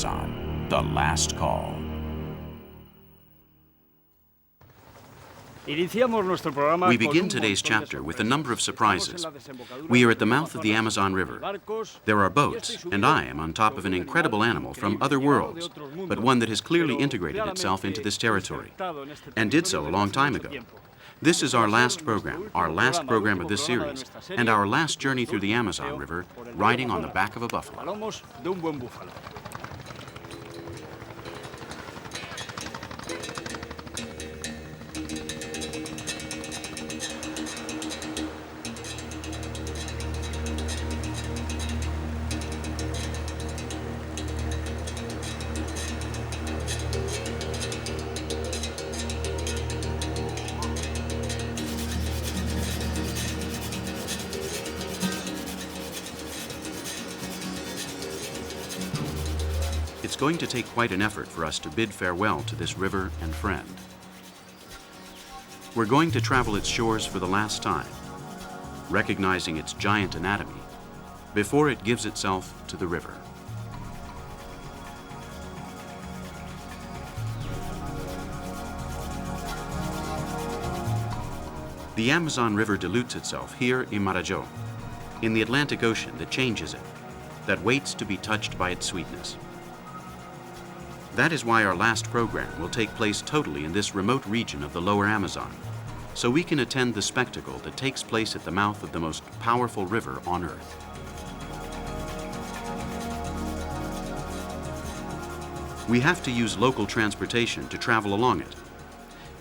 Amazon, the last call. We begin today's chapter with a number of surprises. We are at the mouth of the Amazon River. There are boats, and I am on top of an incredible animal from other worlds, but one that has clearly integrated itself into this territory, and did so a long time ago. This is our last program of this series, and our last journey through the Amazon River, riding on the back of a buffalo. It's going to take quite an effort for us to bid farewell to this river and friend. We're going to travel its shores for the last time, recognizing its giant anatomy before it gives itself to the river. The Amazon River dilutes itself here in Marajó, in the Atlantic Ocean that changes it, that waits to be touched by its sweetness. That is why our last program will take place totally in this remote region of the lower Amazon, so we can attend the spectacle that takes place at the mouth of the most powerful river on Earth. We have to use local transportation to travel along it.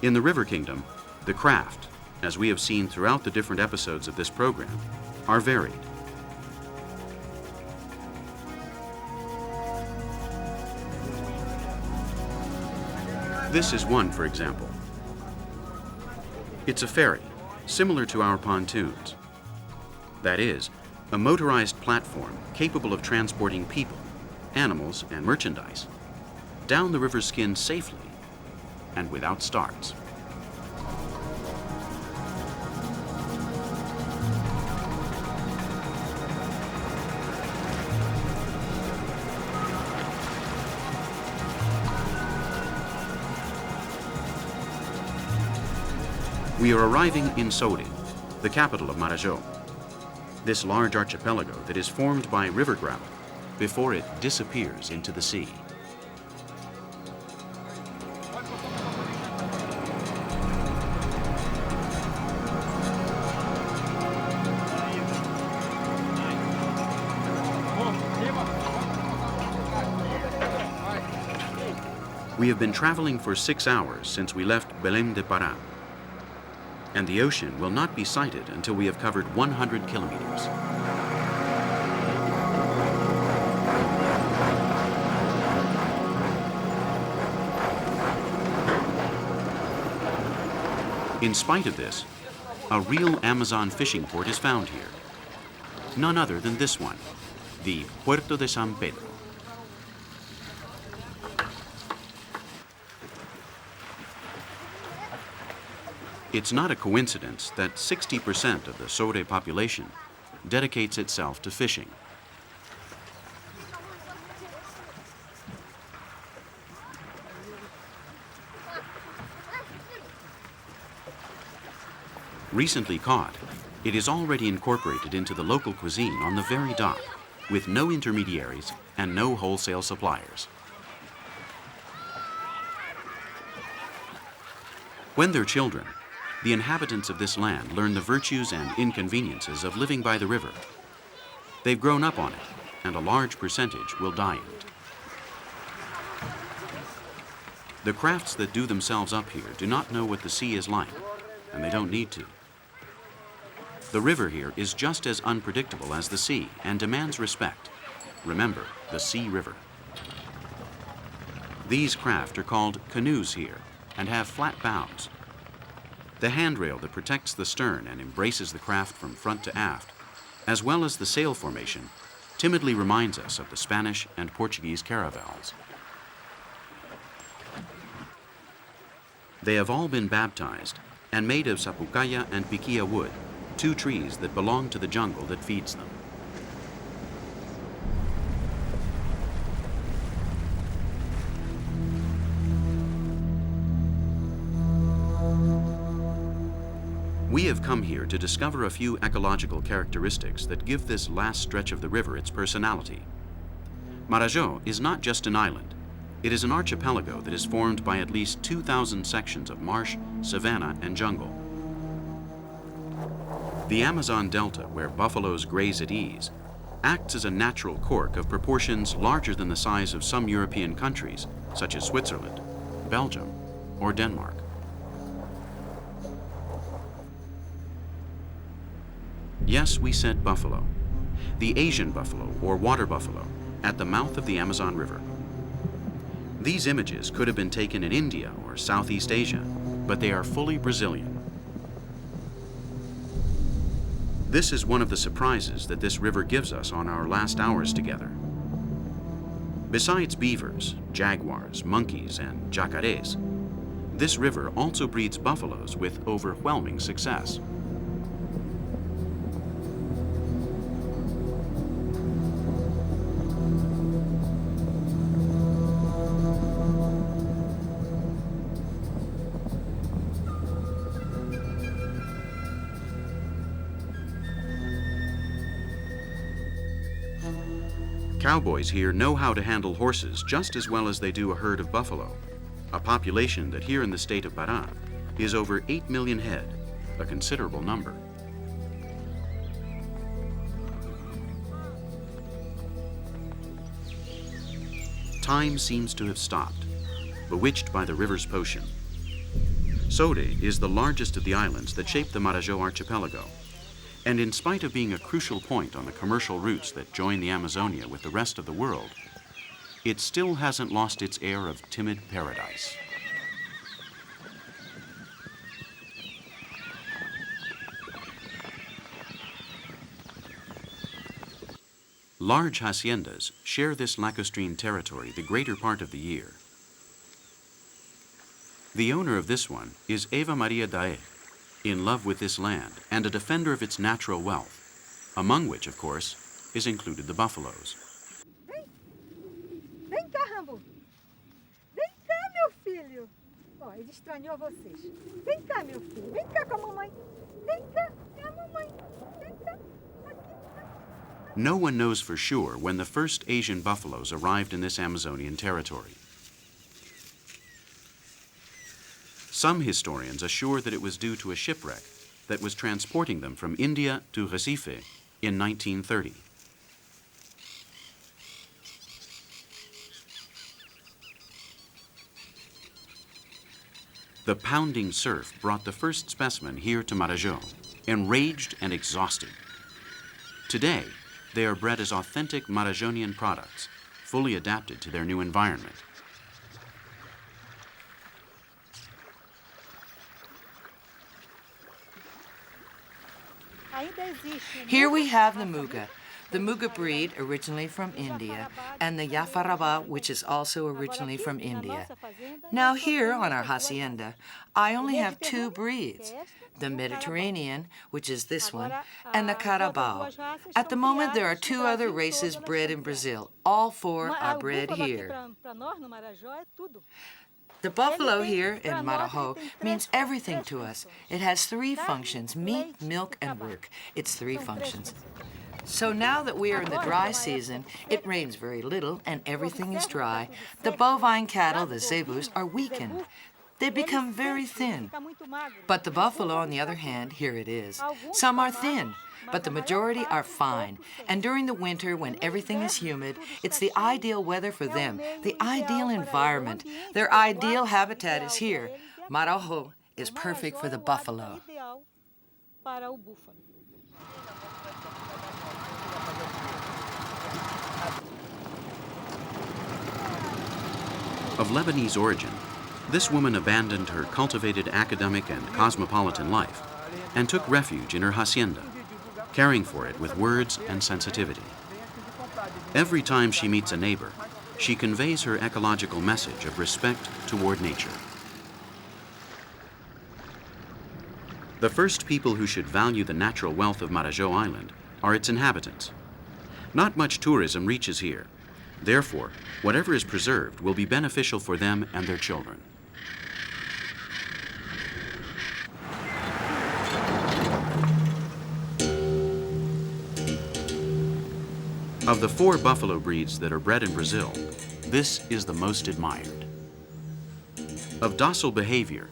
In the River Kingdom, the craft, as we have seen throughout the different episodes of this program, are varied. This is one, for example. It's a ferry, similar to our pontoons. That is, a motorized platform capable of transporting people, animals, and merchandise down the river's skin safely and without starts. We are arriving in Soure, the capital of Marajó, this large archipelago that is formed by river gravel before it disappears into the sea. We have been traveling for 6 hours since we left Belém de Pará, and the ocean will not be sighted until we have covered 100 kilometers. In spite of this, a real Amazon fishing port is found here. None other than this one, the Puerto de San Pedro. It's not a coincidence that 60% of the Soure population dedicates itself to fishing. Recently caught, it is already incorporated into the local cuisine on the very dock, with no intermediaries and no wholesale suppliers. When they're children, the inhabitants of this land learn the virtues and inconveniences of living by the river. They've grown up on it, and a large percentage will die in it. The crafts that do themselves up here do not know what the sea is like, and they don't need to. The river here is just as unpredictable as the sea and demands respect. Remember, the Sea River. These craft are called canoes here and have flat bows. The handrail that protects the stern and embraces the craft from front to aft, as well as the sail formation, timidly reminds us of the Spanish and Portuguese caravels. They have all been baptized and made of sapucaya and piquilla wood, 2 trees that belong to the jungle that feeds them. We have come here to discover a few ecological characteristics that give this last stretch of the river its personality. Marajó is not just an island. It is an archipelago that is formed by at least 2,000 sections of marsh, savanna, and jungle. The Amazon Delta, where buffaloes graze at ease, acts as a natural cork of proportions larger than the size of some European countries, such as Switzerland, Belgium, or Denmark. Yes, we said buffalo. The Asian buffalo, or water buffalo, at the mouth of the Amazon River. These images could have been taken in India or Southeast Asia, but they are fully Brazilian. This is one of the surprises that this river gives us on our last hours together. Besides beavers, jaguars, monkeys, and jacarés, this river also breeds buffaloes with overwhelming success. Cowboys here know how to handle horses just as well as they do a herd of buffalo, a population that here in the state of Pará is over 8 million head, a considerable number. Time seems to have stopped, bewitched by the river's potion. Sode is the largest of the islands that shape the Marajó archipelago. And in spite of being a crucial point on the commercial routes that join the Amazonia with the rest of the world, it still hasn't lost its air of timid paradise. Large haciendas share this lacustrine territory the greater part of the year. The owner of this one is Eva Maria Daé, in love with this land and a defender of its natural wealth, among which, of course, is included the buffaloes. Vem cá, Rambo. Vem cá, meu filho. Ó, ele estranhou vocês. Vem cá, meu filho. Vem cá com a mamãe. Vem cá, é a mamãe. Vem cá. No one knows for sure when the first Asian buffaloes arrived in this Amazonian territory. Some historians assure that it was due to a shipwreck that was transporting them from India to Recife in 1930. The pounding surf brought the first specimen here to Marajó, enraged and exhausted. Today, they are bred as authentic Marajonian products, fully adapted to their new environment. Here we have the Muga breed originally from India, and the Yafaraba, which is also originally from India. Now here on our hacienda, I only have two breeds, the Mediterranean, which is this one, and the Carabao. At the moment, there are two other races bred in Brazil. All four are bred here. The buffalo here in Marajó means everything to us. It has three functions: meat, milk, and work. It's three functions. So now that we are in the dry season, it rains very little and everything is dry. The bovine cattle, the zebus, are weakened. They become very thin. But the buffalo, on the other hand, here it is. Some are thin, but the majority are fine. And during the winter, when everything is humid, it's the ideal weather for them, the ideal environment. Their ideal habitat is here. Marajó is perfect for the buffalo. Of Lebanese origin, this woman abandoned her cultivated academic and cosmopolitan life and took refuge in her hacienda, caring for it with words and sensitivity. Every time she meets a neighbor, she conveys her ecological message of respect toward nature. The first people who should value the natural wealth of Marajó Island are its inhabitants. Not much tourism reaches here. Therefore, whatever is preserved will be beneficial for them and their children. Of the 4 buffalo breeds that are bred in Brazil, this is the most admired. Of docile behavior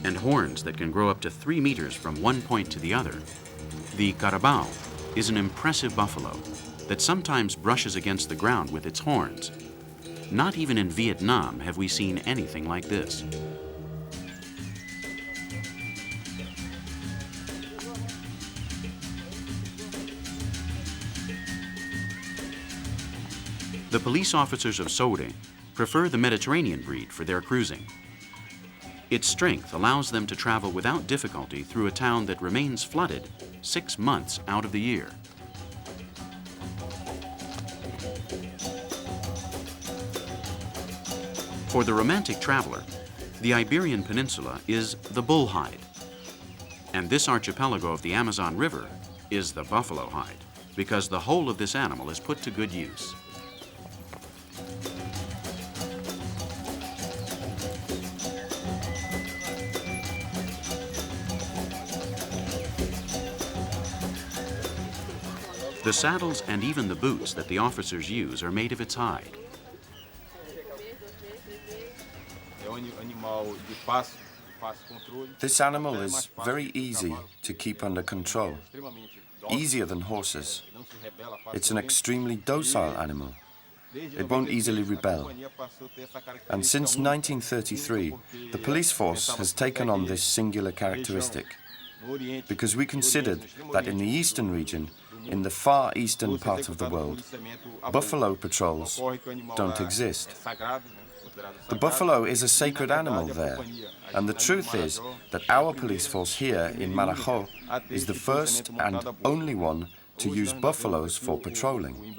and horns that can grow up to 3 meters from one point to the other, the carabao is an impressive buffalo that sometimes brushes against the ground with its horns. Not even in Vietnam have we seen anything like this. The police officers of Soure prefer the Mediterranean breed for their cruising. Its strength allows them to travel without difficulty through a town that remains flooded 6 months out of the year. For the romantic traveler, the Iberian Peninsula is the bull hide, and this archipelago of the Amazon River is the buffalo hide, because the whole of this animal is put to good use. The saddles and even the boots that the officers use are made of its hide. This animal is very easy to keep under control, easier than horses. It's an extremely docile animal. It won't easily rebel. And since 1933, the police force has taken on this singular characteristic, because we considered that in the eastern region, in the far eastern part of the world, buffalo patrols don't exist. The buffalo is a sacred animal there, and the truth is that our police force here in Marajó is the first and only one to use buffaloes for patrolling.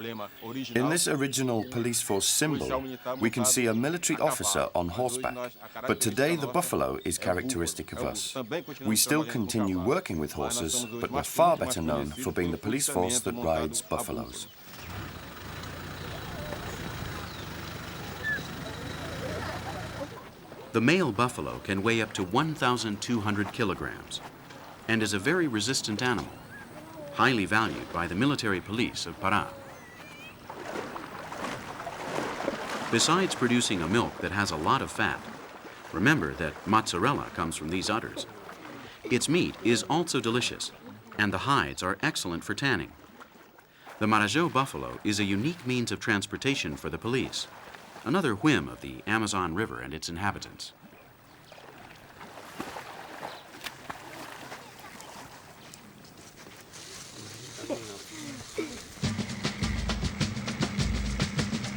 In this original police force symbol, we can see a military officer on horseback, but today the buffalo is characteristic of us. We still continue working with horses, but we're far better known for being the police force that rides buffaloes. The male buffalo can weigh up to 1,200 kilograms and is a very resistant animal, highly valued by the military police of Pará. Besides producing a milk that has a lot of fat, remember that mozzarella comes from these udders. Its meat is also delicious, and the hides are excellent for tanning. The Marajó buffalo is a unique means of transportation for the police, another whim of the Amazon River and its inhabitants.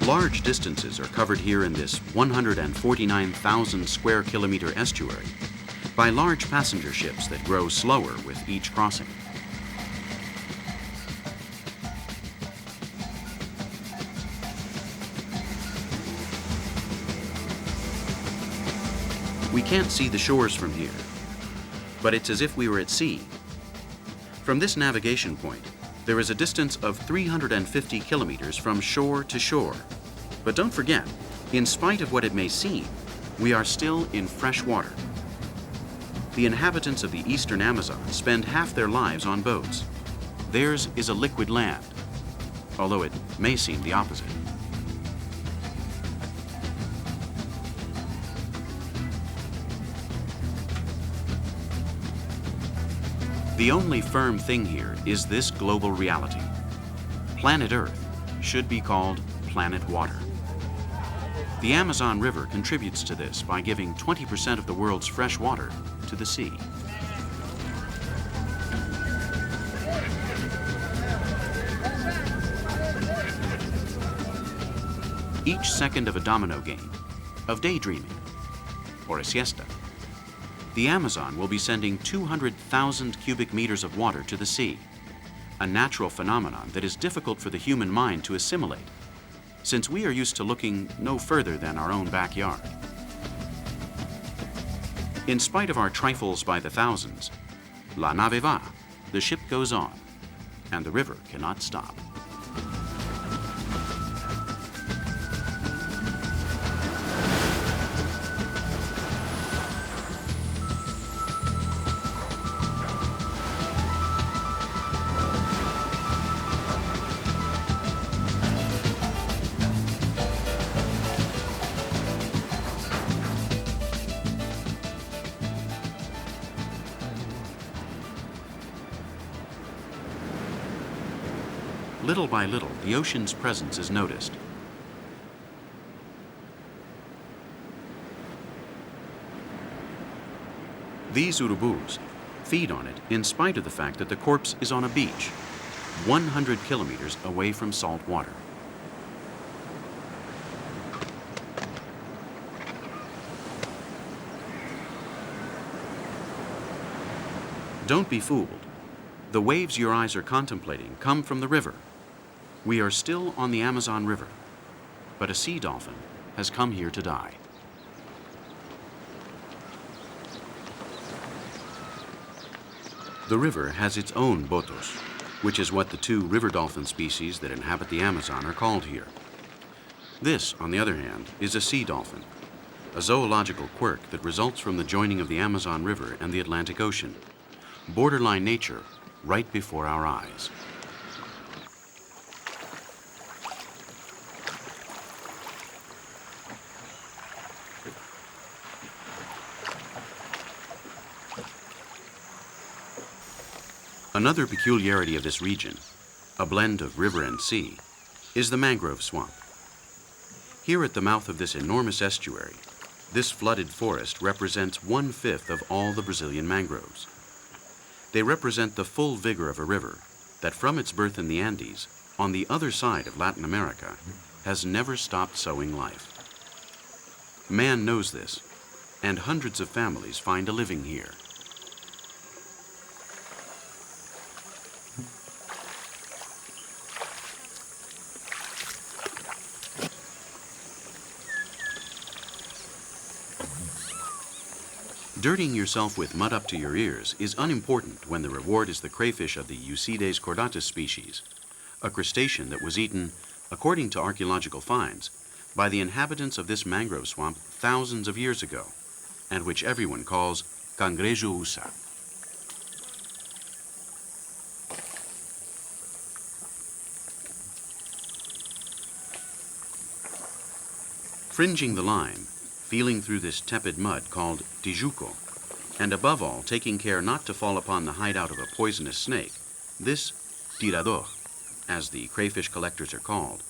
Large distances are covered here in this 149,000 square kilometer estuary by large passenger ships that grow slower with each crossing. We can't see the shores from here, but it's as if we were at sea. From this navigation point, there is a distance of 350 kilometers from shore to shore. But don't forget, in spite of what it may seem, we are still in fresh water. The inhabitants of the eastern Amazon spend half their lives on boats. Theirs is a liquid land, although it may seem the opposite. The only firm thing here is this global reality. Planet Earth should be called Planet Water. The Amazon River contributes to this by giving 20% of the world's fresh water to the sea. Each second of a domino game, of daydreaming, or a siesta, the Amazon will be sending 200,000 cubic meters of water to the sea, a natural phenomenon that is difficult for the human mind to assimilate, since we are used to looking no further than our own backyard. In spite of our trifles by the thousands, la nave va, the ship goes on, and the river cannot stop. little by little, the ocean's presence is noticed. These urubus feed on it in spite of the fact that the corpse is on a beach, 100 kilometers away from salt water. Don't be fooled. The waves your eyes are contemplating come from the river. We are still on the Amazon River, but a sea dolphin has come here to die. The river has its own botos, which is what the two river dolphin species that inhabit the Amazon are called here. This, on the other hand, is a sea dolphin, a zoological quirk that results from the joining of the Amazon River and the Atlantic Ocean, borderline nature right before our eyes. Another peculiarity of this region, a blend of river and sea, is the mangrove swamp. Here at the mouth of this enormous estuary, this flooded forest represents 1/5 of all the Brazilian mangroves. They represent the full vigor of a river that from its birth in the Andes, on the other side of Latin America, has never stopped sowing life. Man knows this, and hundreds of families find a living here. Dirtying yourself with mud up to your ears is unimportant when the reward is the crayfish of the Eucides cordatus species, a crustacean that was eaten, according to archaeological finds, by the inhabitants of this mangrove swamp thousands of years ago, and which everyone calls cangrejo usa. Fringing the line, feeling through this tepid mud called tijuco, and above all taking care not to fall upon the hideout of a poisonous snake, this tirador, as the crayfish collectors are called,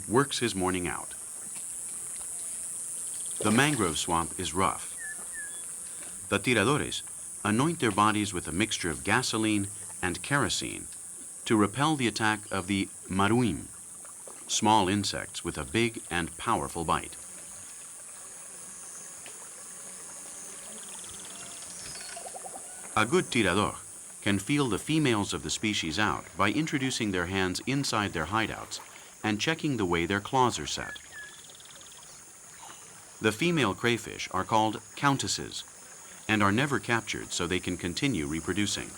works his morning out. The mangrove swamp is rough. The tiradores anoint their bodies with a mixture of gasoline and kerosene to repel the attack of the maruim, small insects with a big and powerful bite. A good tirador can feel the females of the species out by introducing their hands inside their hideouts and checking the way their claws are set. The female crayfish are called countesses and are never captured so they can continue reproducing.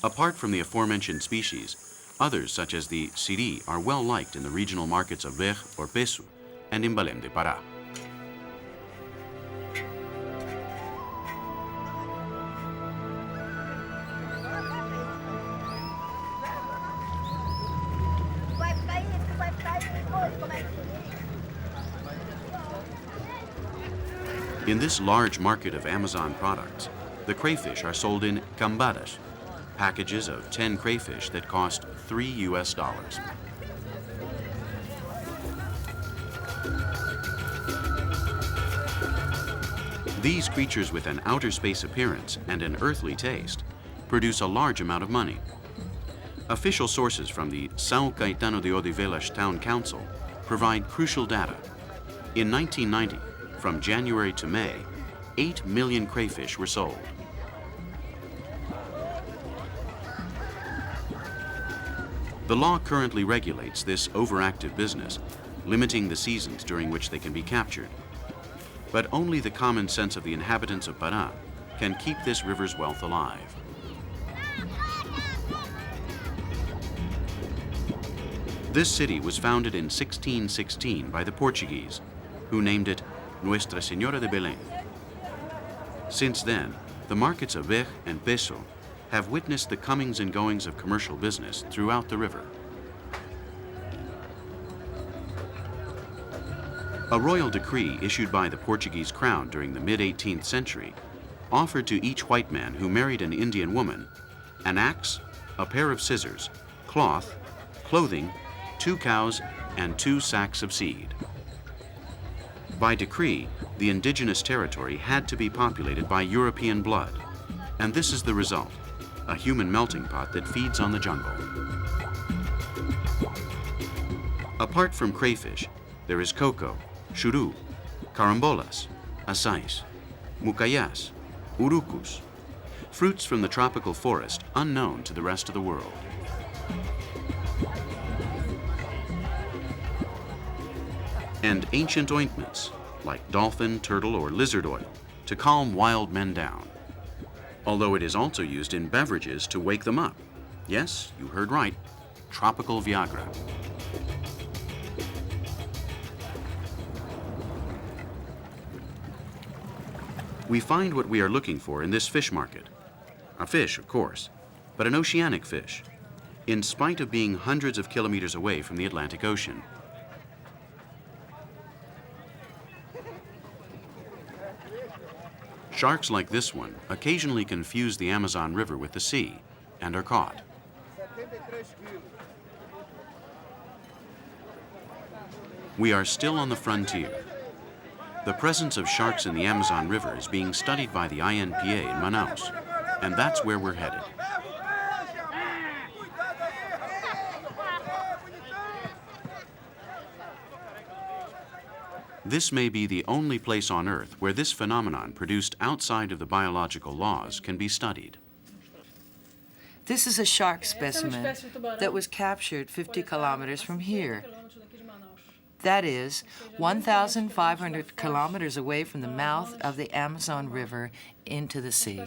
Apart from the aforementioned species, others such as the siri are well liked in the regional markets of Vej or Pesu and in Belém de Pará. In this large market of Amazon products, the crayfish are sold in cambadas, packages of 10 crayfish that cost $3. These creatures with an outer space appearance and an earthly taste produce a large amount of money. Official sources from the São Caetano de Odivelas Town Council provide crucial data. In 1990, from January to May, 8 million crayfish were sold. The law currently regulates this overactive business, limiting the seasons during which they can be captured. But only the common sense of the inhabitants of Pará can keep this river's wealth alive. This city was founded in 1616 by the Portuguese, who named it Nuestra Señora de Belém. Since then, the markets of Vej and Peso have witnessed the comings and goings of commercial business throughout the river. A royal decree issued by the Portuguese crown during the mid-18th century offered to each white man who married an Indian woman an axe, a pair of scissors, cloth, clothing, 2 cows, and 2 sacks of seed. By decree, the indigenous territory had to be populated by European blood, and this is the result, a human melting pot that feeds on the jungle. Apart from crayfish, there is cocoa, churu, carambolas, açaís, mucayas, urucus, fruits from the tropical forest unknown to the rest of the world. And ancient ointments, like dolphin, turtle, or lizard oil, to calm wild men down. Although it is also used in beverages to wake them up. Yes, you heard right, tropical Viagra. We find what we are looking for in this fish market. A fish, of course, but an oceanic fish, in spite of being hundreds of kilometers away from the Atlantic Ocean. Sharks like this one occasionally confuse the Amazon River with the sea and are caught. We are still on the frontier. The presence of sharks in the Amazon River is being studied by the INPA in Manaus, and that's where we're headed. This may be the only place on Earth where this phenomenon produced outside of the biological laws can be studied. This is a shark specimen that was captured 50 kilometers from here. That is 1,500 kilometers away from the mouth of the Amazon River into the sea.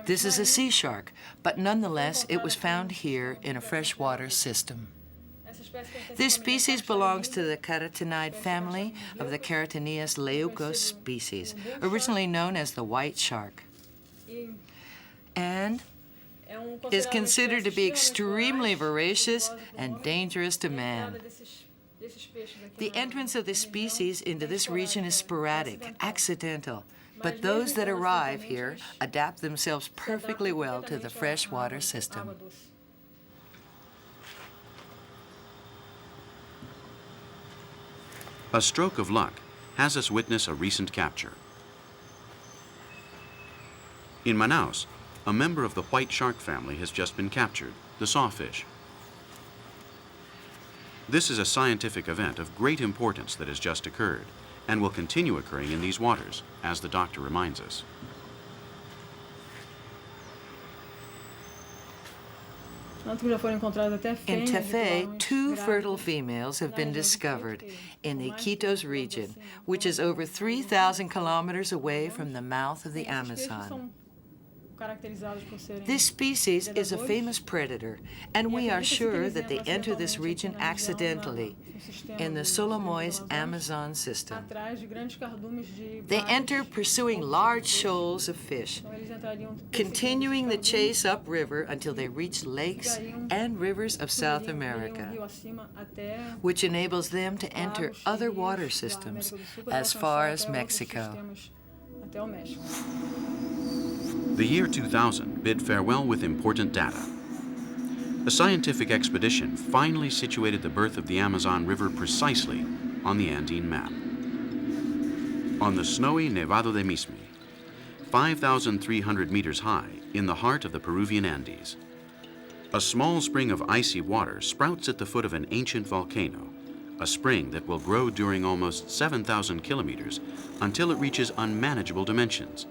This is a sea shark, but nonetheless it was found here in a freshwater system. This species belongs to the keratinide family of the Keratinus leucos species, originally known as the white shark, and is considered to be extremely voracious and dangerous to man. The entrance of this species into this region is sporadic, accidental, but those that arrive here adapt themselves perfectly well to the freshwater system. A stroke of luck has us witness a recent capture. In Manaus, a member of the white shark family has just been captured, the sawfish. This is a scientific event of great importance that has just occurred and will continue occurring in these waters, as the doctor reminds us. In Tefé, 2 fertile females have been discovered in the Iquitos region, which is over 3,000 kilometers away from the mouth of the Amazon. This species is a famous predator, and we are sure that they enter this region accidentally in the Solimões Amazon system. They enter pursuing large shoals of fish, continuing the chase upriver until they reach lakes and rivers of South America, which enables them to enter other water systems as far as Mexico. The year 2000 bid farewell with important data. A scientific expedition finally situated the birth of the Amazon River precisely on the Andine map. On the snowy Nevado de Mismi, 5,300 meters high in the heart of the Peruvian Andes, a small spring of icy water sprouts at the foot of an ancient volcano, a spring that will grow during almost 7,000 kilometers until it reaches unmanageable dimensions,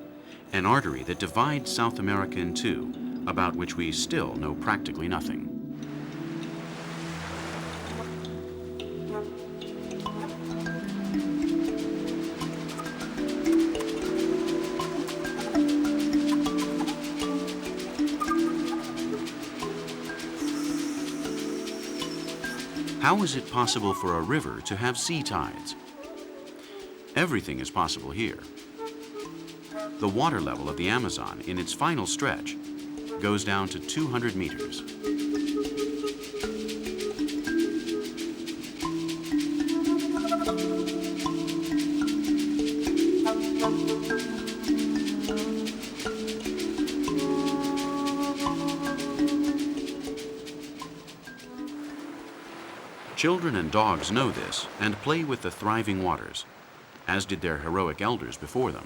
an artery that divides South America in two, about which we still know practically nothing. How is it possible for a river to have sea tides? Everything is possible here. The water level of the Amazon in its final stretch goes down to 200 meters. Children and dogs know this and play with the thriving waters, as did their heroic elders before them.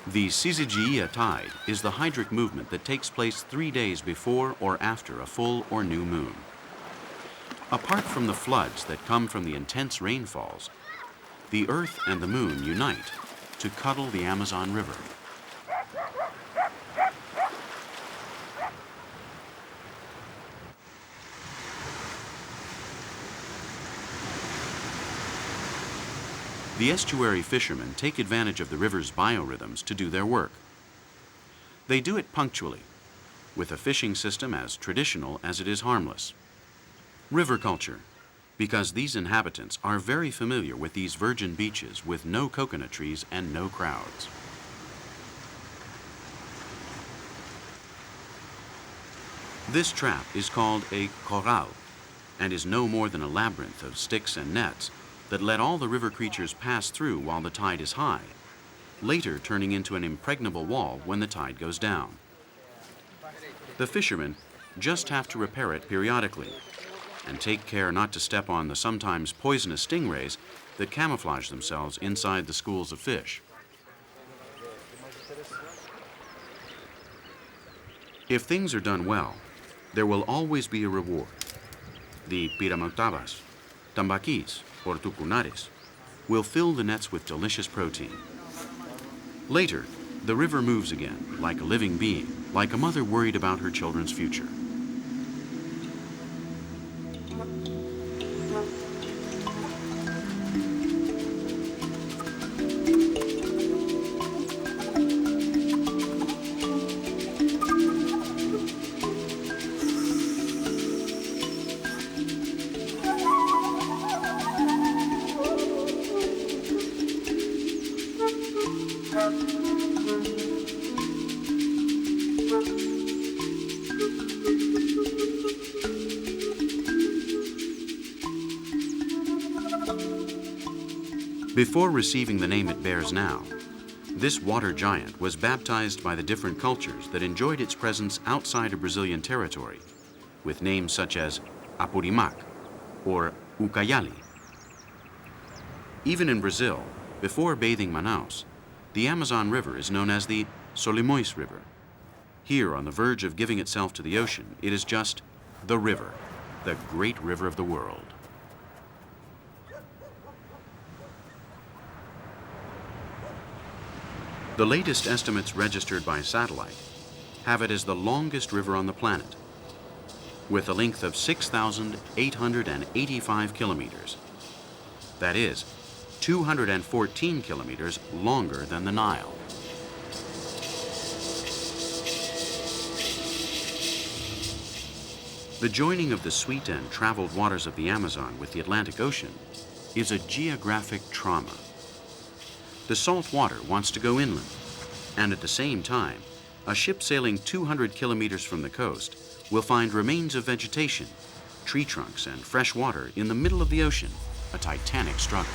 The Syzygia tide is the hydric movement that takes place 3 days before or after a full or new moon. Apart from the floods that come from the intense rainfalls, the Earth and the Moon unite to cuddle the Amazon River. The estuary fishermen take advantage of the river's biorhythms to do their work. They do it punctually, with a fishing system as traditional as it is harmless. River culture, because these inhabitants are very familiar with these virgin beaches with no coconut trees and no crowds. This trap is called a corral and is no more than a labyrinth of sticks and nets that let all the river creatures pass through while the tide is high, later turning into an impregnable wall when the tide goes down. The fishermen just have to repair it periodically and take care not to step on the sometimes poisonous stingrays that camouflage themselves inside the schools of fish. If things are done well, there will always be a reward. The piramontabas, tambaquis, or tucunares will fill the nets with delicious protein. Later, the river moves again, like a living being, like a mother worried about her children's future. Before receiving the name it bears now, this water giant was baptized by the different cultures that enjoyed its presence outside of Brazilian territory, with names such as Apurimac or Ucayali. Even in Brazil, before bathing Manaus, the Amazon River is known as the Solimões River. Here, on the verge of giving itself to the ocean, it is just the river, the great river of the world. The latest estimates registered by satellite have it as the longest river on the planet, with a length of 6,885 kilometers. That is, 214 kilometers longer than the Nile. The joining of the sweet and traveled waters of the Amazon with the Atlantic Ocean is a geographic trauma. The salt water wants to go inland, and at the same time, a ship sailing 200 kilometers from the coast will find remains of vegetation, tree trunks, and fresh water in the middle of the ocean, a titanic struggle.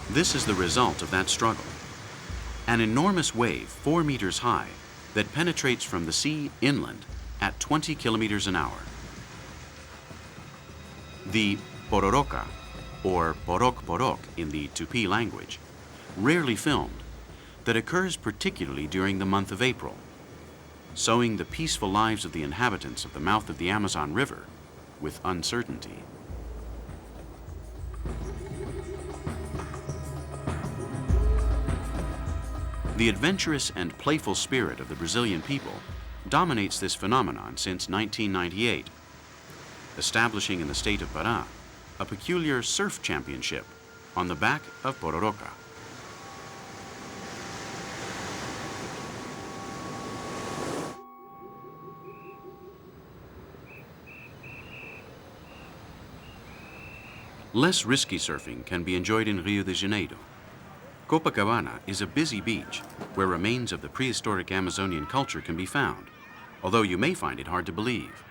This is the result of that struggle. An enormous wave 4 meters high that penetrates from the sea inland at 20 kilometers an hour. The pororoca, or porok in the Tupi language, rarely filmed, that occurs particularly during the month of April, sowing the peaceful lives of the inhabitants of the mouth of the Amazon River with uncertainty. The adventurous and playful spirit of the Brazilian people dominates this phenomenon since 1998, establishing in the state of Pará a peculiar surf championship on the back of pororoca. Less risky surfing can be enjoyed in Rio de Janeiro. Copacabana is a busy beach where remains of the prehistoric Amazonian culture can be found, although you may find it hard to believe.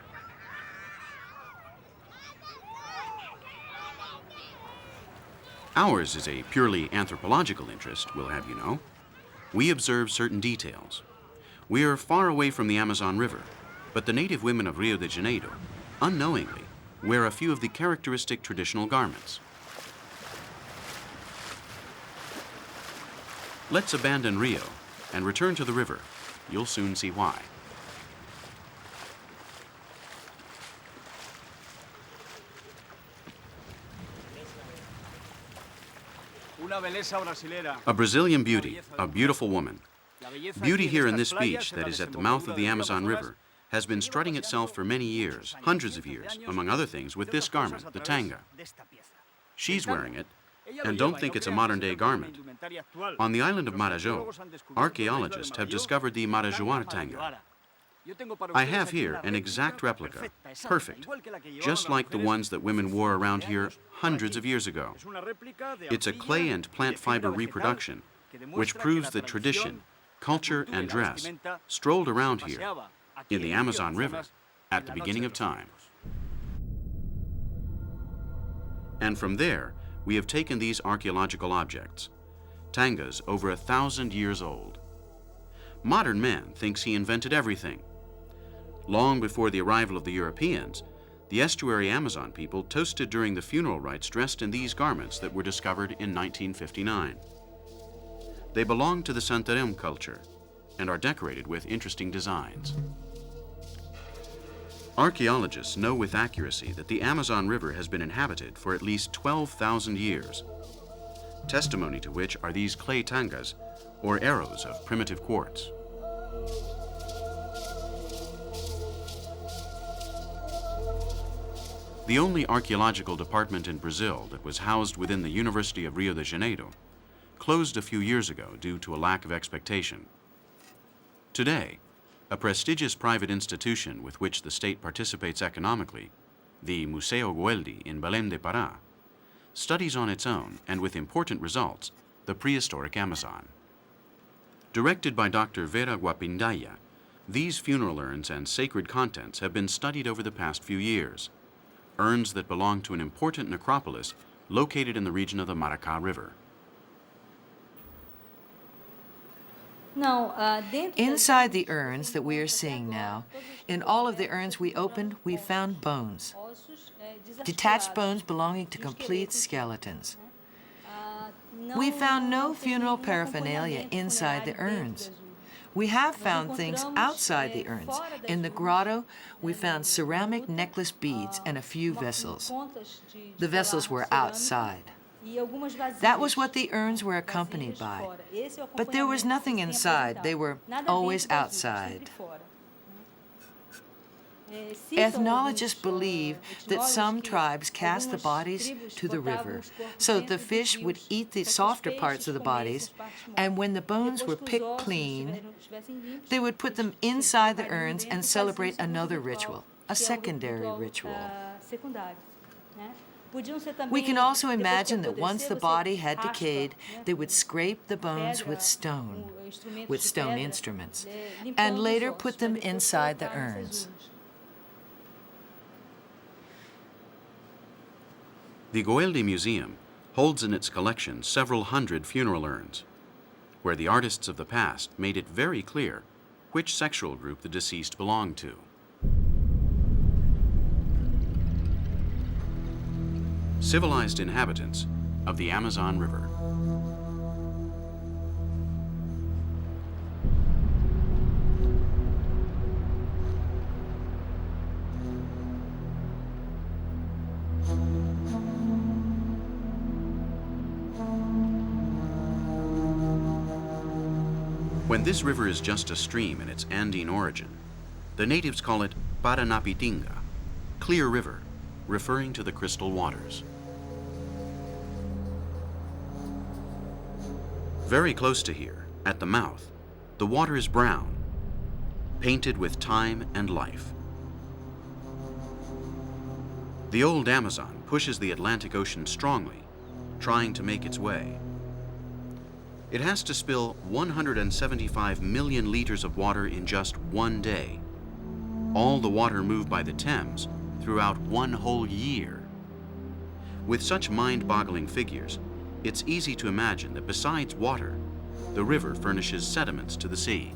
Ours is a purely anthropological interest, we'll have you know. We observe certain details. We are far away from the Amazon River, but the native women of Rio de Janeiro, unknowingly, wear a few of the characteristic traditional garments. Let's abandon Rio and return to the river. You'll soon see why. A Brazilian beauty, a beautiful woman. Beauty here in this beach that is at the mouth of the Amazon River has been strutting itself for many years, hundreds of years, among other things, with this garment, the tanga. She's wearing it, and don't think it's a modern-day garment. On the island of Marajó, archaeologists have discovered the Marajoara tanga. I have here an exact replica, perfect, just like the ones that women wore around here hundreds of years ago. It's a clay and plant fiber reproduction, which proves that tradition, culture, and dress strolled around here in the Amazon River at the beginning of time. And from there, we have taken these archaeological objects, tangas over 1,000 years old. Modern man thinks he invented everything. Long before the arrival of the Europeans, the estuary Amazon people toasted during the funeral rites dressed in these garments that were discovered in 1959. They belong to the Santarém culture and are decorated with interesting designs. Archaeologists know with accuracy that the Amazon River has been inhabited for at least 12,000 years, testimony to which are these clay tangas, or arrows of primitive quartz. The only archaeological department in Brazil that was housed within the University of Rio de Janeiro closed a few years ago due to a lack of expectation. Today, a prestigious private institution with which the state participates economically, the Museu Goeldi in Belém de Pará, studies on its own and with important results the prehistoric Amazon. Directed by Dr. Vera Guapindaya, these funeral urns and sacred contents have been studied over the past few years, urns that belong to an important necropolis located in the region of the Maracá River. Inside the urns that we are seeing now, in all of the urns we opened, we found bones, detached bones belonging to complete skeletons. We found no funeral paraphernalia inside the urns. We have found things outside the urns. In the grotto, we found ceramic necklace beads and a few vessels. The vessels were outside. That was what the urns were accompanied by. But there was nothing inside. They were always outside. Ethnologists believe that some tribes cast the bodies to the river so that the fish would eat the softer parts of the bodies, and when the bones were picked clean, they would put them inside the urns and celebrate another ritual, a secondary ritual. We can also imagine that once the body had decayed, they would scrape the bones with stone instruments, and later put them inside the urns. The Goeldi Museum holds in its collection several hundred funeral urns, where the artists of the past made it very clear which sexual group the deceased belonged to. Civilized inhabitants of the Amazon River. When this river is just a stream in its Andine origin, the natives call it Paranapitinga, clear river, referring to the crystal waters. Very close to here, at the mouth, the water is brown, painted with time and life. The old Amazon pushes the Atlantic Ocean strongly, trying to make its way. It has to spill 175 million liters of water in just one day all the water moved by the Thames throughout one whole year. With such mind-boggling figures, it's easy to imagine that besides water, the river furnishes sediments to the sea.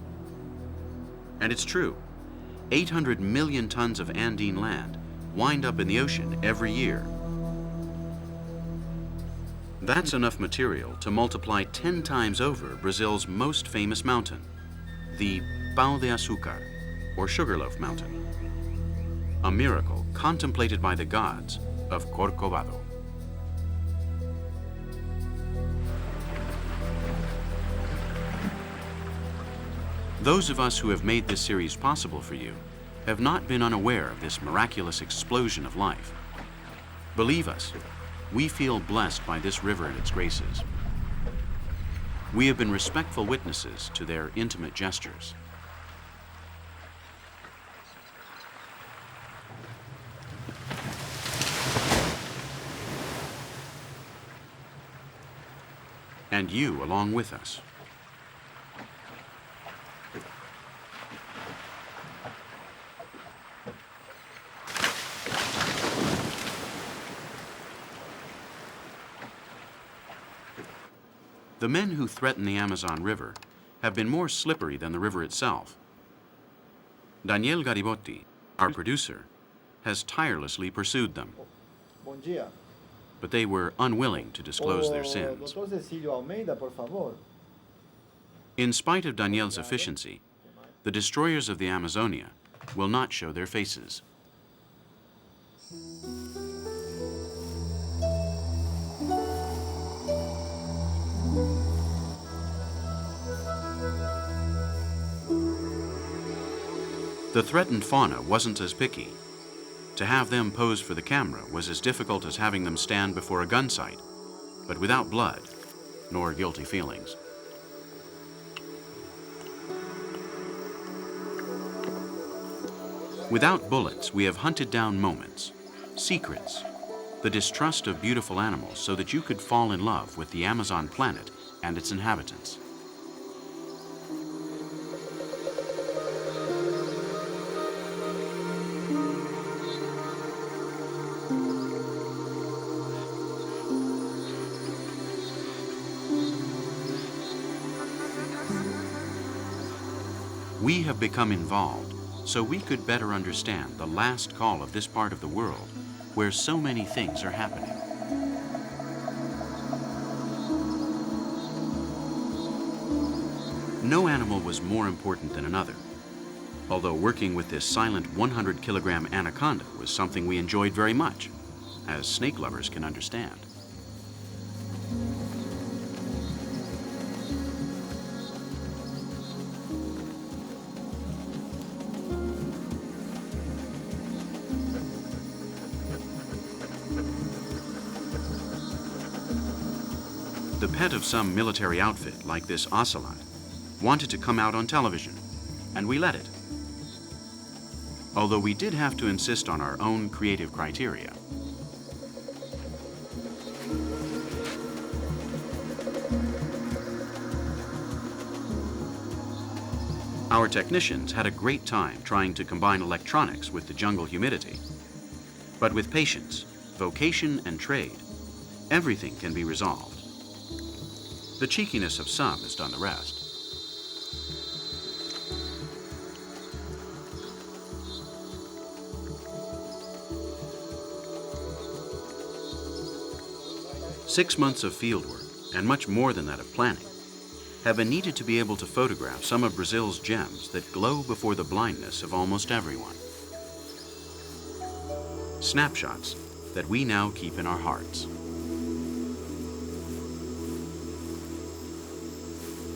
And it's true. 800 million tons of Andean land wind up in the ocean every year. That's enough material to multiply 10 times over Brazil's most famous mountain, the Pão de Açúcar, or Sugarloaf Mountain, a miracle contemplated by the gods of Corcovado. Those of us who have made this series possible for you have not been unaware of this miraculous explosion of life. Believe us, we feel blessed by this river and its graces. We have been respectful witnesses to their intimate gestures. And you along with us. The men who threaten the Amazon River have been more slippery than the river itself. Daniel Garibotti, our producer, has tirelessly pursued them. Bom dia. But they were unwilling to disclose their sins. Dr. Cecílio Almeida, por favor. In spite of Daniel's efficiency, the destroyers of the Amazonia will not show their faces. The threatened fauna wasn't as picky. To have them pose for the camera was as difficult as having them stand before a gun sight, but without blood, nor guilty feelings. Without bullets, we have hunted down moments, secrets, the distrust of beautiful animals so that you could fall in love with the Amazon planet and its inhabitants. We have become involved so we could better understand the last call of this part of the world where so many things are happening. No animal was more important than another, although working with this silent 100-kilogram anaconda was something we enjoyed very much, as snake lovers can understand. The pet of some military outfit like this ocelot wanted to come out on television, and we let it. Although we did have to insist on our own creative criteria. Our technicians had a great time trying to combine electronics with the jungle humidity. But with patience, vocation, and trade, everything can be resolved. The cheekiness of some has done the rest. Six months of fieldwork, and much more than that of planning, have been needed to be able to photograph some of Brazil's gems that glow before the blindness of almost everyone. Snapshots that we now keep in our hearts.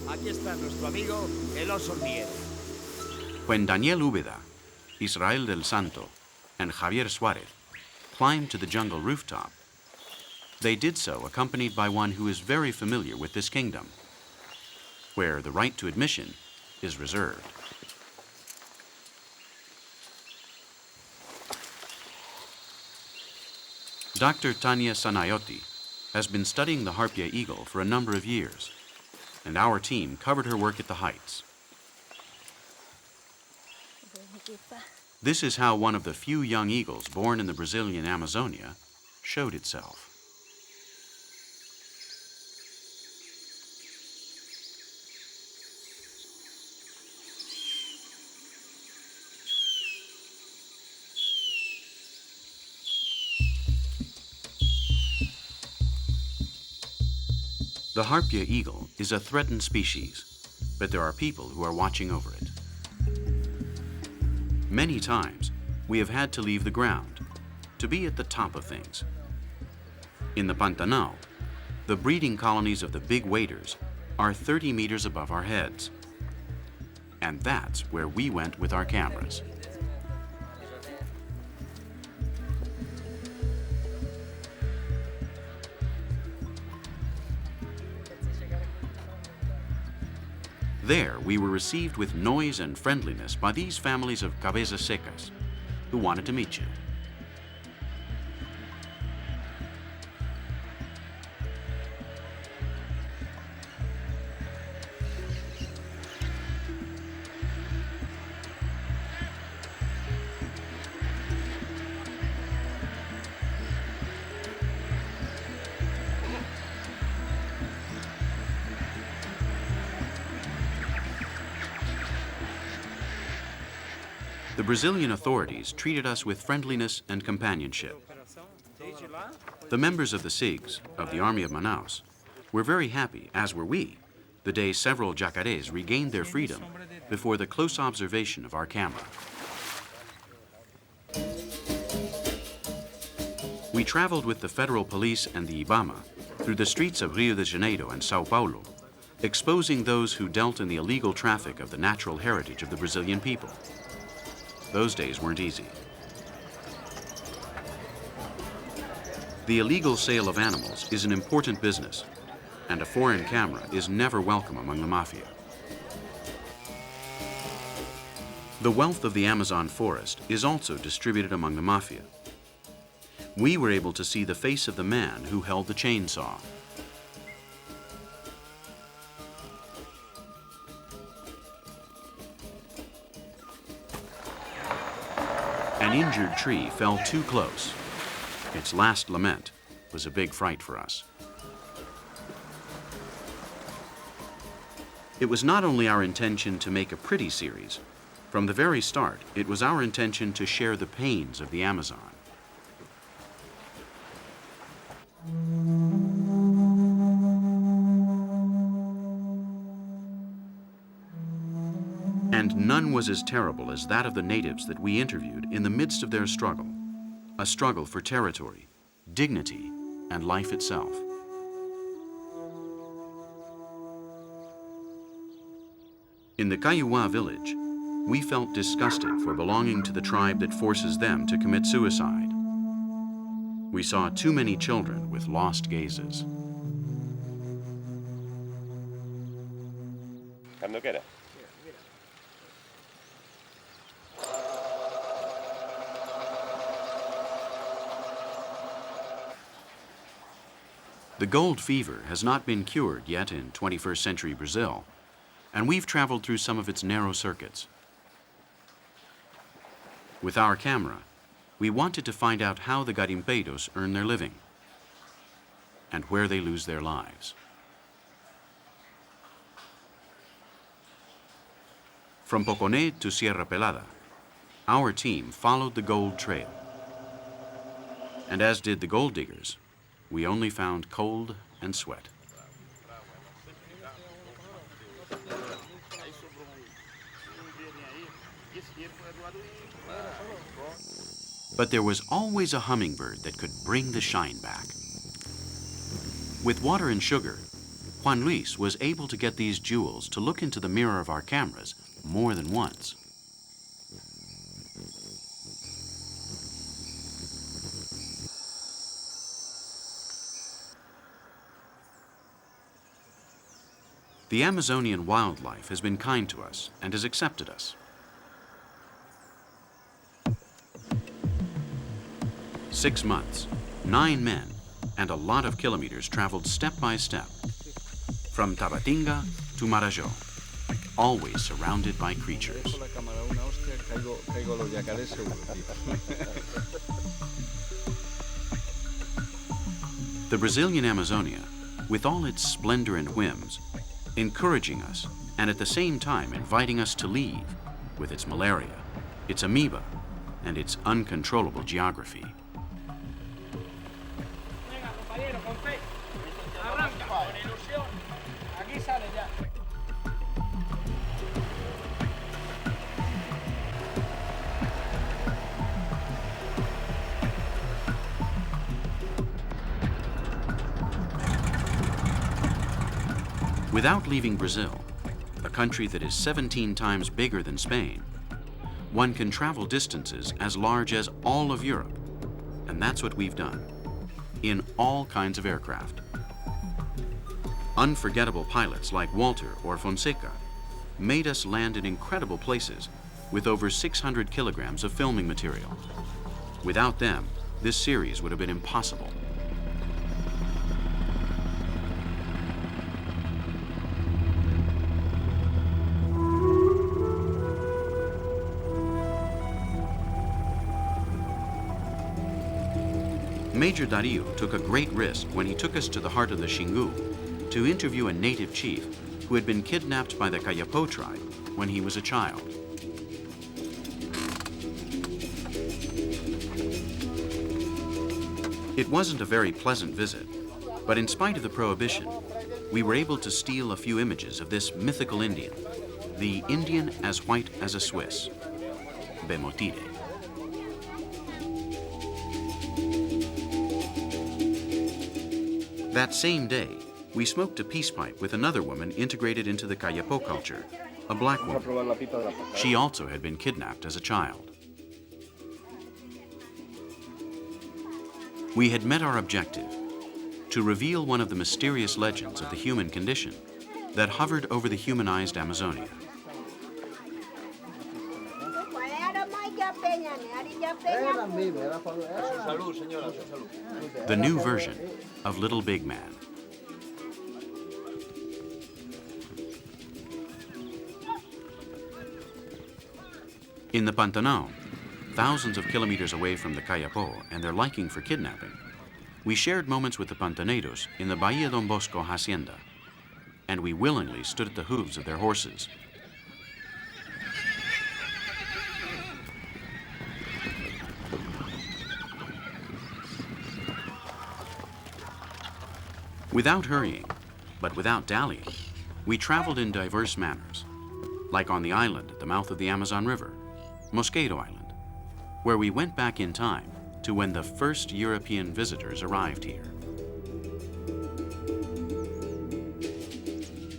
Aquí está nuestro amigo, el oso hormiguero. When Daniel Ubeda, Israel del Santo, and Javier Suarez climbed to the jungle rooftop, they did so accompanied by one who is very familiar with this kingdom, where the right to admission is reserved. Dr. Tania Sanayotti has been studying the Harpia eagle for a number of years, and our team covered her work at the heights. This is how one of the few young eagles born in the Brazilian Amazonia showed itself. The Harpia eagle is a threatened species, but there are people who are watching over it. Many times, we have had to leave the ground to be at the top of things. In the Pantanal, the breeding colonies of the big waders are 30 meters above our heads. And that's where we went with our cameras. There, we were received with noise and friendliness by these families of cabezas secas who wanted to meet you. The Brazilian authorities treated us with friendliness and companionship. The members of the SIGs, of the Army of Manaus, were very happy, as were we, the day several jacarés regained their freedom before the close observation of our camera. We traveled with the federal police and the IBAMA through the streets of Rio de Janeiro and Sao Paulo, exposing those who dealt in the illegal traffic of the natural heritage of the Brazilian people. Those days weren't easy. The illegal sale of animals is an important business, and a foreign camera is never welcome among the mafia. The wealth of the Amazon forest is also distributed among the mafia. We were able to see the face of the man who held the chainsaw. An injured tree fell too close. Its last lament was a big fright for us. It was not only our intention to make a pretty series. From the very start, it was our intention to share the pains of the Amazon. And none was as terrible as that of the natives that we interviewed in the midst of their struggle, a struggle for territory, dignity, and life itself. In the Kaiowá village, we felt disgusted for belonging to the tribe that forces them to commit suicide. We saw too many children with lost gazes. Cuando quiera. The gold fever has not been cured yet in 21st century Brazil, and we've traveled through some of its narrow circuits. With our camera, we wanted to find out how the garimpeiros earn their living and where they lose their lives. From Poconé to Sierra Pelada, our team followed the gold trail. And as did the gold diggers, we only found cold and sweat. But there was always a hummingbird that could bring the shine back. With water and sugar, Juan Luis was able to get these jewels to look into the mirror of our cameras more than once. The Amazonian wildlife has been kind to us and has accepted us. 6 months, 9 men, and a lot of kilometers traveled step by step, from Tabatinga to Marajó, always surrounded by creatures. Traigo los yacarés seguro, tío. The Brazilian Amazonia, with all its splendor and whims, encouraging us and at the same time inviting us to leave with its malaria, its amoeba, and its uncontrollable geography. Without leaving Brazil, a country that is 17 times bigger than Spain, one can travel distances as large as all of Europe, and that's what we've done, in all kinds of aircraft. Unforgettable pilots like Walter or Fonseca made us land in incredible places with over 600 kilograms of filming material. Without them, this series would have been impossible. Major Dario took a great risk when he took us to the heart of the Xingu to interview a native chief who had been kidnapped by the Kayapo tribe when he was a child. It wasn't a very pleasant visit, but in spite of the prohibition, we were able to steal a few images of this mythical Indian, the Indian as white as a Swiss, Bemotire. That same day, we smoked a peace pipe with another woman integrated into the Kayapo culture, a black woman. She also had been kidnapped as a child. We had met our objective, to reveal one of the mysterious legends of the human condition that hovered over the humanized Amazonia. The new version of Little Big Man. In the Pantanal, thousands of kilometers away from the Kayapo and their liking for kidnapping, we shared moments with the Pantaneiros in the Bahia Don Bosco hacienda, and we willingly stood at the hooves of their horses. Without hurrying, but without dallying, we traveled in diverse manners, like on the island at the mouth of the Amazon River, Mosquito Island, where we went back in time to when the first European visitors arrived here.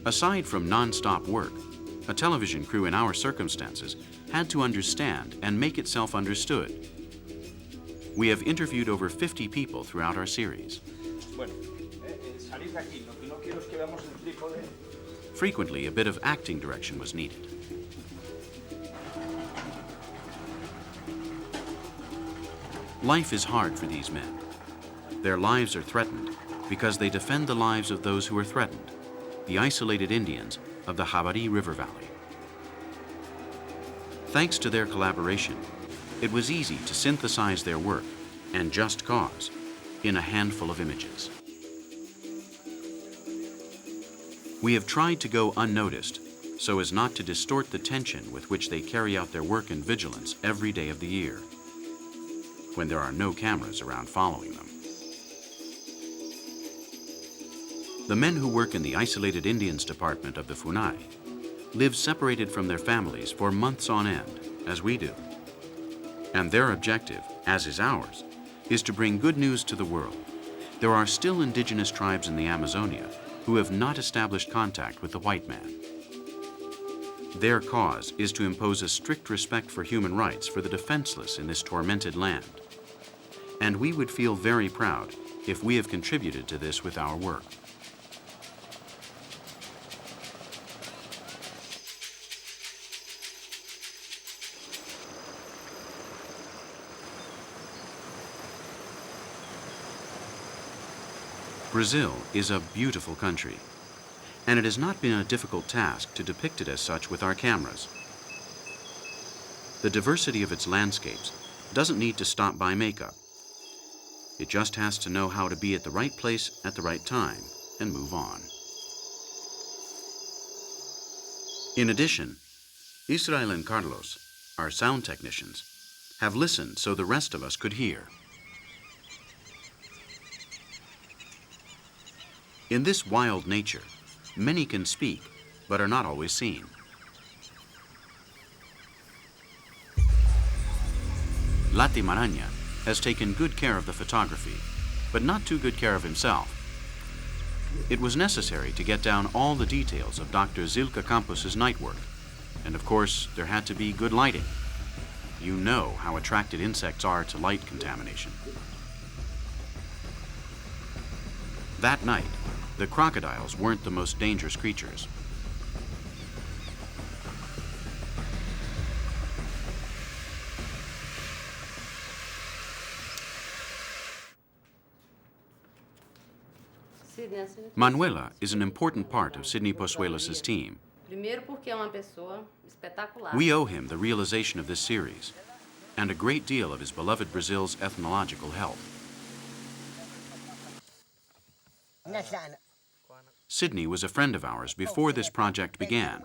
Aside from non-stop work, a television crew in our circumstances had to understand and make itself understood. We have interviewed over 50 people throughout our series. Frequently, a bit of acting direction was needed. Life is hard for these men. Their lives are threatened because they defend the lives of those who are threatened, the isolated Indians of the Javari River Valley. Thanks to their collaboration, it was easy to synthesize their work and just cause in a handful of images. We have tried to go unnoticed so as not to distort the tension with which they carry out their work and vigilance every day of the year, when there are no cameras around following them. The men who work in the Isolated Indians Department of the FUNAI live separated from their families for months on end, as we do. And their objective, as is ours, is to bring good news to the world. There are still indigenous tribes in the Amazonia who have not established contact with the white man. Their cause is to impose a strict respect for human rights for the defenseless in this tormented land. And we would feel very proud if we have contributed to this with our work. Brazil is a beautiful country, and it has not been a difficult task to depict it as such with our cameras. The diversity of its landscapes doesn't need to stop by makeup. It just has to know how to be at the right place at the right time and move on. In addition, Israel and Carlos, our sound technicians, have listened so the rest of us could hear. In this wild nature, many can speak, but are not always seen. Lati Maraña has taken good care of the photography, but not too good care of himself. It was necessary to get down all the details of Dr. Zilka Campos' night work, and of course, there had to be good lighting. You know how attracted insects are to light contamination. That night, the crocodiles weren't the most dangerous creatures. Manuela is an important part of Sidney Pozuelos' team. We owe him the realization of this series and a great deal of his beloved Brazil's ethnological help. Sidney was a friend of ours before this project began,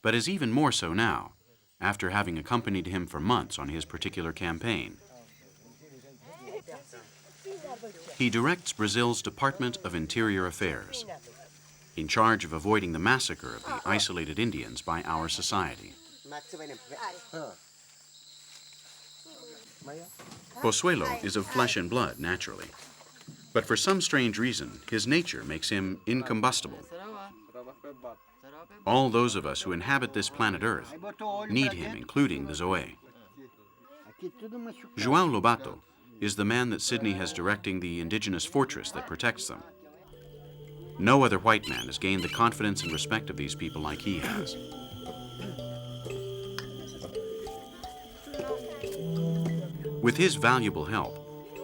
but is even more so now, after having accompanied him for months on his particular campaign. He directs Brazil's Department of Interior Affairs, in charge of avoiding the massacre of the isolated Indians by our society. Pozuelo is of flesh and blood, naturally, but for some strange reason, his nature makes him incombustible. All those of us who inhabit this planet Earth need him, including the Zoe. João Lobato is the man that Sidney has directing the indigenous fortress that protects them. No other white man has gained the confidence and respect of these people like he has. With his valuable help,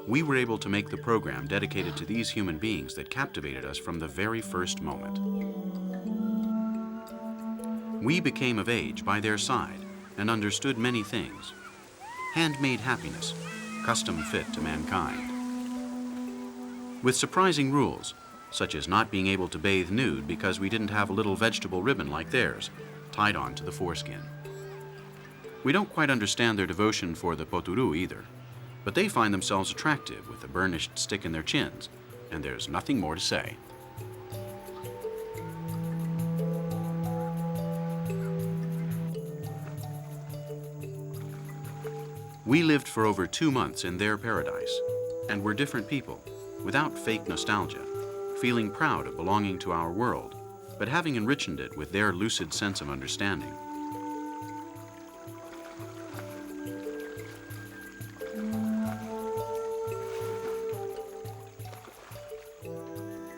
we were able to make the program dedicated to these human beings that captivated us from the very first moment. We became of age by their side and understood many things. Handmade happiness, custom fit to mankind. With surprising rules, such as not being able to bathe nude because we didn't have a little vegetable ribbon like theirs, tied on to the foreskin. We don't quite understand their devotion for the poturu either, but they find themselves attractive with a burnished stick in their chins, and there's nothing more to say. We lived for over 2 months in their paradise, and were different people, without fake nostalgia, feeling proud of belonging to our world, but having enriched it with their lucid sense of understanding.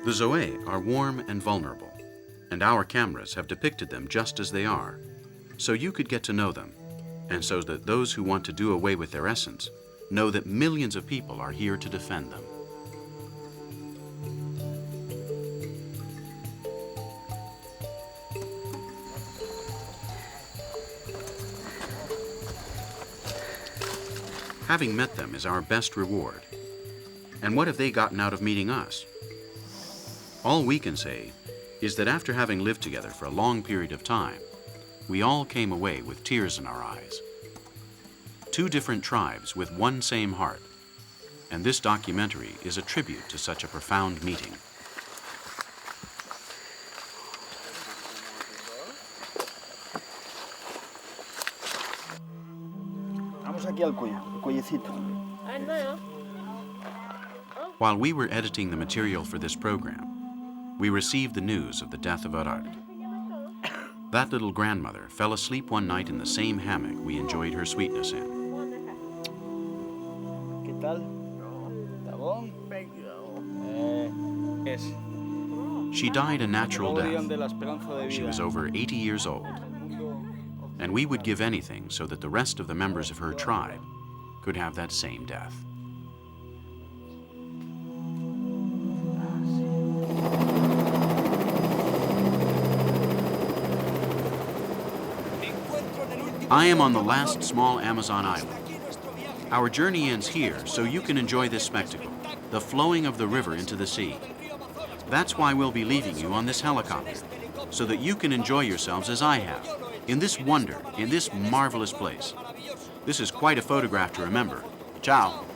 The Zoe are warm and vulnerable, and our cameras have depicted them just as they are, so you could get to know them, and so that those who want to do away with their essence know that millions of people are here to defend them. Having met them is our best reward. And what have they gotten out of meeting us? All we can say is that after having lived together for a long period of time, we all came away with tears in our eyes. 2 different tribes with one same heart, and this documentary is a tribute to such a profound meeting. Vamos aquí al cuello, el cuellecito. While we were editing the material for this program, we received the news of the death of Arad. That little grandmother fell asleep one night in the same hammock we enjoyed her sweetness in. ¿Qué tal? ¿Está bom? Yes. She died a natural death. She was over 80 years old. And we would give anything so that the rest of the members of her tribe could have that same death. I am on the last small Amazon island. Our journey ends here, so you can enjoy this spectacle, the flowing of the river into the sea. That's why we'll be leaving you on this helicopter, so that you can enjoy yourselves as I have, in this wonder, in this marvelous place. This is quite a photograph to remember. Ciao.